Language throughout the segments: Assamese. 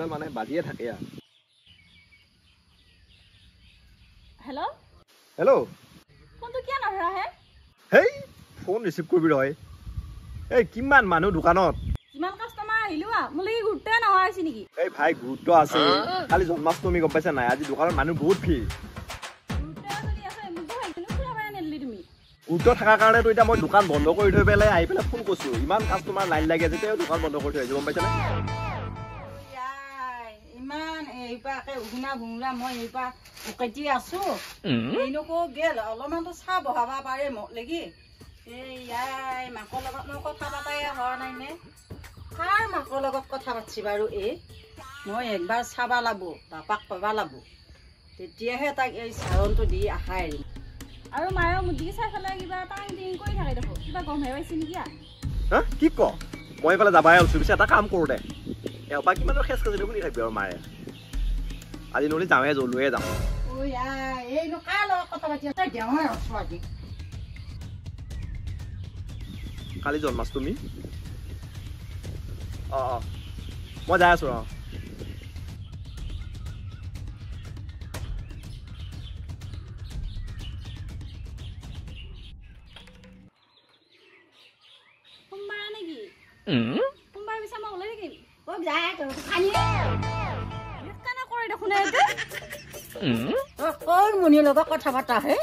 ফোনডাল মানে বাজিয়ে থাকে আৰ हेलो हेलो फोन तो क्या नधरा है হেই ফোন ৰিচিভ কৰিবি ৰয় এই কিমান মানুহ দোকানত কিমান কাস্টমাৰ আহিলো মুলি গুৰুত্ব নহয় আছে নেকি এই ভাই গুৰুত্ব আছে খালি জন্মাষ্টমী গম পাইছা নাই আজি দোকানত মানুহ বহুত ভিৰ গুৰুত্ব থকাৰ কাৰণে তো এতিয়া মই দোকান বন্ধ কৰি থৈ পেলাই আহি পেলাই ফোন কৰিছো ইমান কাস্টমাৰ লাইন লাগে যেতিয়া দোকান বন্ধ কৰি থৈ আহিছো গম পাইছা নাই ইমান এইপাকে উগুনা ভুঙলা মই এইপা উকেটি আছো এইনকো গেল অলপমানতো চাহ বহাবা পাৰে মোক লাগি এই ইয়াই মাকৰ লগত মই কথা পাতাই হোৱা নাই নে কাৰ মাকৰ লগত কথা পাতিছি বাৰু মই একবাৰ চাবা লাগব বাপাক কবা লাগব তেতিয়াহে তাক এই চাৰণটো দি আহাই এৰিম আৰু মায়ে মুদিকে চাই ফেলাই কিবা টাং টিং কৰি থাকে দেখো কিবা গম হে পাইছে নেকি হা কি ক মই এইফালে যাবাই আছো পিছে এটা কাম কৰো দে এবাৰ কিমানৰ খেচ খাজি দেখোন থাকিবি আৰু মায়ে আজি নহ'লে যাওঁহে জলুৱে যাওঁ এইনো কাৰ লগত কথা পাতি আছে দেওঁহে আছো আজি কালি জন্মাষ্টমী মই যাই আছো সোমবাৰ নেকি সোমবাৰ পিছে মই ওলাই থাকিম ক'ত যায় খানি কেনে কৰে দেখোন কৰ মুনিৰ লগত কথা পাতা হে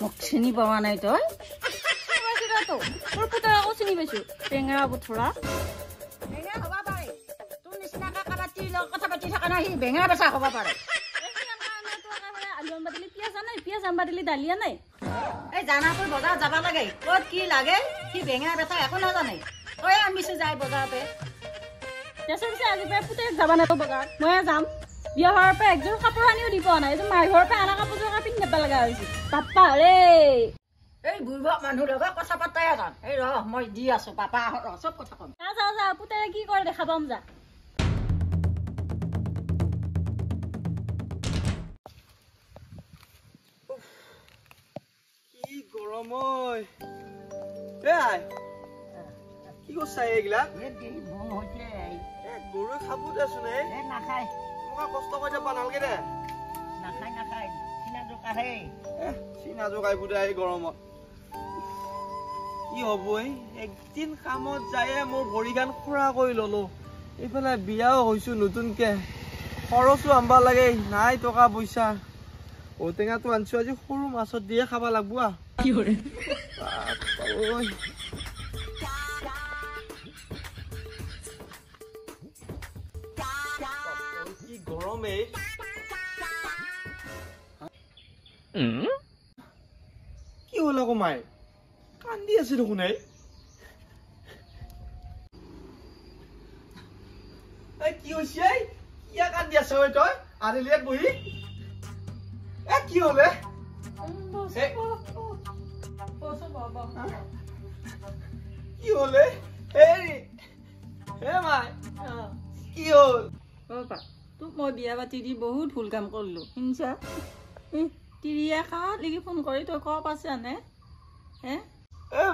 মোক চিনি পোৱা নাই তই তোৰ পুতৰা আকৌ চিনি পাইছো টেঙা বুথৰা হ'ব পাৰে তোৰ নিচিনাকে কাবাতিৰ লগত কথা পাতি থকা নাই সি বেঙা বেচা হ'ব পাৰে আলু আম্বা দিলি পিঁয়াজ আনাই পিঁয়াজ আম্বা দিলি দালি আনাই এই জানাটোৰ বজাৰ যাব লাগে ক'ত কি লাগে সি বেঙা বেচা একো নাজানে তই আনিছো যায় বজাৰতে তাৰপিছত পিছে আজি পৰা পুতেক যাবা নাই বজাৰত ময়ে যাম বিয়া হোৱাৰ পৰা একযোৰ কাপোৰ আনিও দি পোৱা নাই এইটো মাৰ ঘৰৰ পৰা আনা কাপোৰযোৰ পিন্ধি নাপা লগা হৈছে পাপা ৰে এই বুঢ়া মানুহ লগত কথা পাতাই আছা এই ৰ মই দি আছো পাপা চব কথা কম যা পুতেৰে কি কৰে দেখা পাম যা কি গৰম কি কৈছা এইগিলা গৰুৱে খাব দেচোন নাখায় তোমাক কষ্ট কৰি যাব নালাগে দে নাখায় চিনা জোকাহে চিনা জোকাই বুঢ়া এই গৰমত কি হ'ব একদিন কামত যায়ে মোৰ ভৰিখন খুৰা কৰি ললো এইফালে বিয়াও হৈছো নতুনকে খৰচো আনবা লাগে নাই টকা পইচা ঔটেঙাটো আনছো আজি সৰু মাছত দিয়ে খাবা লাগব কি গৰম কি হল আকৌ মায়ে কান্দি আছে দেখোন কি হৈছে কিয় কান্দি আছ তই আনিলিয়াত বহি কি হলে কি হলে মাই কি হল তোক মই বিয়া পাতি দি বহুত ভুল কাম কৰিলো শুনছা তিৰিয়া খাত লাগি ফোন কৰি তই ক পাছে আনে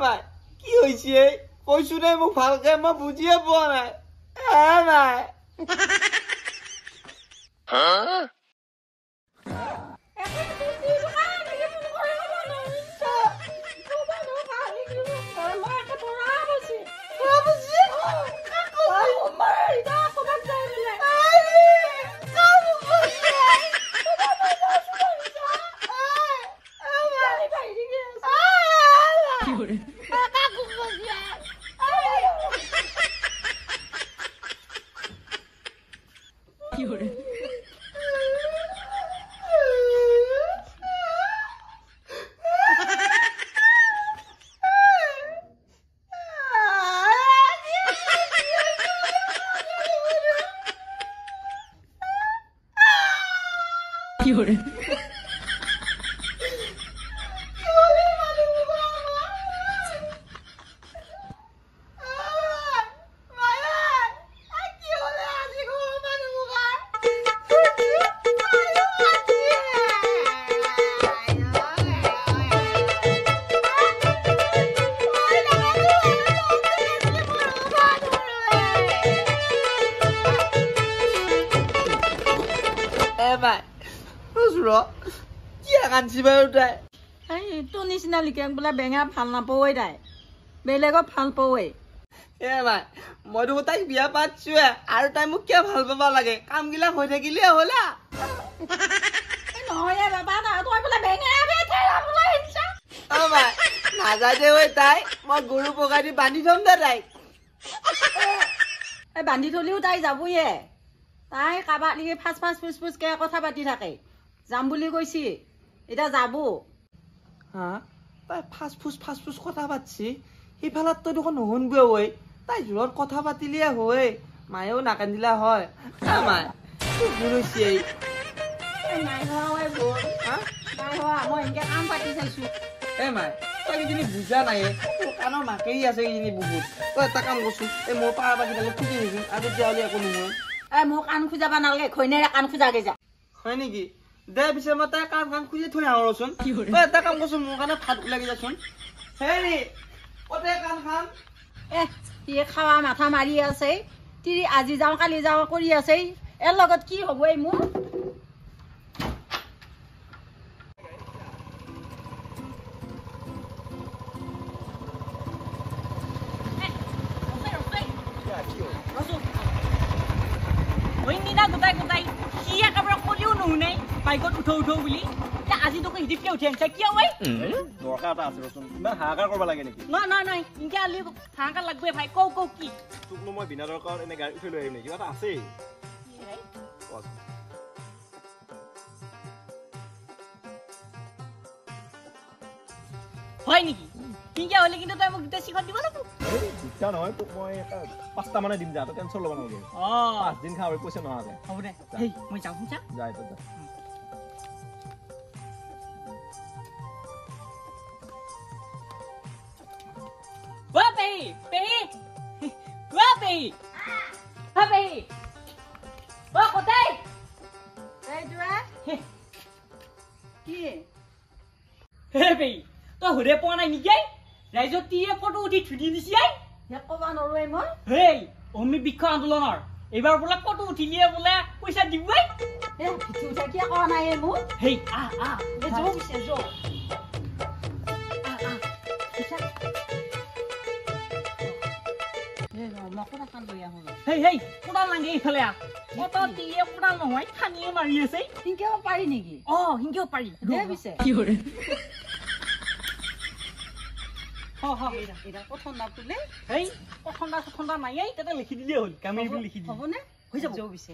মাই কি হৈছে কৈছো দে মোক ভালকে মই বুজিয়ে পোৱা নাই মাই কি কান্দি বাৰু তাই এই তোৰ নিচিনা লিখে বোলে বেঙা ভাল নাপাৱেই তাই বেলেগক ভাল পাৱেই মাই মই দেখোন তাইক বিয়া পাতিছোৱে আৰু তাই মোক কিয় ভাল পাব লাগে কামবিলাক হৈ থাকিলে হ'লা নহয় বাবা তই বোলে বেঙা মাই নাযায় দে ঐ তাই মই গৰু পকাই দি বান্ধি থম দে তাইক এই বান্ধি থলেও তাই যাবয়ে তাই কাৰোবাক লিখি ফাঁচ ফুচফুচকে কথা পাতি থাকে যাম বুলি কৈছি এতিয়া যাব হা তাই ফাঁচ ফুচ কথা পাতিছি সিফালত তই দেখোন নুশুনবই ঐ তাই জোৰত কথা পাতিলে হয় মায়েও নাকান্দিলা হয় মাই ভুল হৈছে নাই হোৱা ভুল নাই হোৱা মই এনেকে কাম পাতি চাইছো মাই তই কিজনী বুজা নাই তোৰ কাণৰ মাকেই আছে কিজনী বহুত তই এটা কাম কৰচোন মোৰ পাৰ পাখিডালত খুজি দিছোন আৰু তেতিয়াহ'লে একো নহয় মোক কাণ খোজাব নালাগে ঘৈণীয়েৰে কাণ খোজাগে যা হয় নেকি দে পিছে মই তাই কাণ খুজি থৈ আহোঁ ৰচোন তই এটা কাম কৰচোন মোৰ কাৰণে ভাত ওলাই যাচোন হেৰি কতে কাণ খাম সি খাৱা মাথা মাৰি আছে তিৰি আজি যাওঁ কালি যাওঁ কৰি আছে এৰ লগত কি হ'ব এই মোৰ বাইকত উঠো বুলি আজি তোকে হিদিপকে উঠি আনিছা কিয় ঐ দৰকাৰ এটা আছে ৰচোন ইমান হাহাকাৰ কৰিব লাগে নেকি নহয় ইনকে আলি হাহাকাৰ লাগবে ভাই কৌ কি তোকনো মই বিনা দৰকাৰ এনে গাড়ী উঠি লৈ আহিম নেকি কিবা এটা আছেই হয় নেকি ইনকে হলে কিন্তু তই মোক দুটা চিখন দিব লাগিব ইচ্ছা নহয় তোক মই 5টা মানে দিম যা তই টেনচন ল'ব নালাগে 5 দিন খাওঁ পইচা নহয় হ'ব দে হেই মই যাওঁ যা যায় তই যা তই হুৰে পোৱা নাই নেকি ৰাইজত তিয়ে ফটো উঠি থুদি দিছি ক'বা নোৱাৰোৱে মই হেই অমি বৃক্ষ আন্দোলনৰ এইবাৰ বোলে ফটো উঠিলিয়ে বোলে পইচা দিবই কিয় কোৱা নাই মোক হেই কোদাল লাগে এইফালে তিয়ে কোদাল নহয় খানিয়ে মাৰি আছে সিংকেও পাৰি নেকি সিংকেও পাৰি পিছে কথা নাই তাতে লিখি দিলে হ'ল কামি লিখি দিলে হ'বনে হৈ যাব পিছে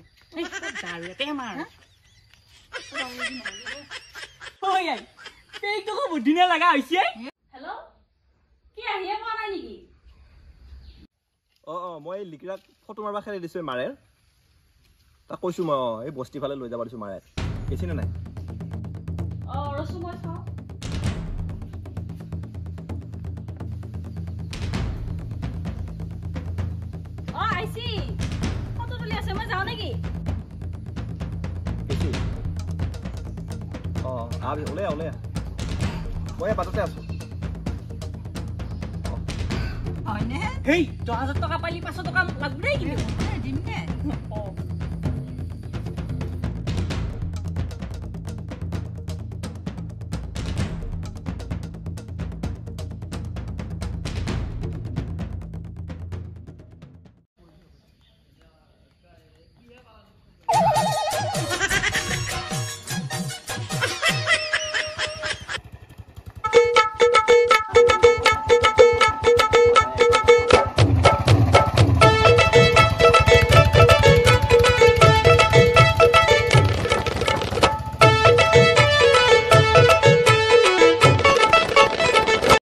বুদ্ধিনে লগা হৈছে হেল্ল' কি আহিয়ে পোৱা নাই নেকি মই লিকিৰাক ফটো মাৰবা খেলি দিছোঁ মাৰে তাক কৈছোঁ মই এই বস্তি ফালে লৈ যাব দিছোঁ মাৰে গৈছেনে নাই ৰচো মই চাওঁ আইছি ফটো তুলি আছে মই যাওঁ নেকি গৈছোঁ ওলাই মই বাটতে আছোঁ হয়নে হেই 10,000 টকা পালি 500 টকা লাগব দেই কিন্তু দিম নে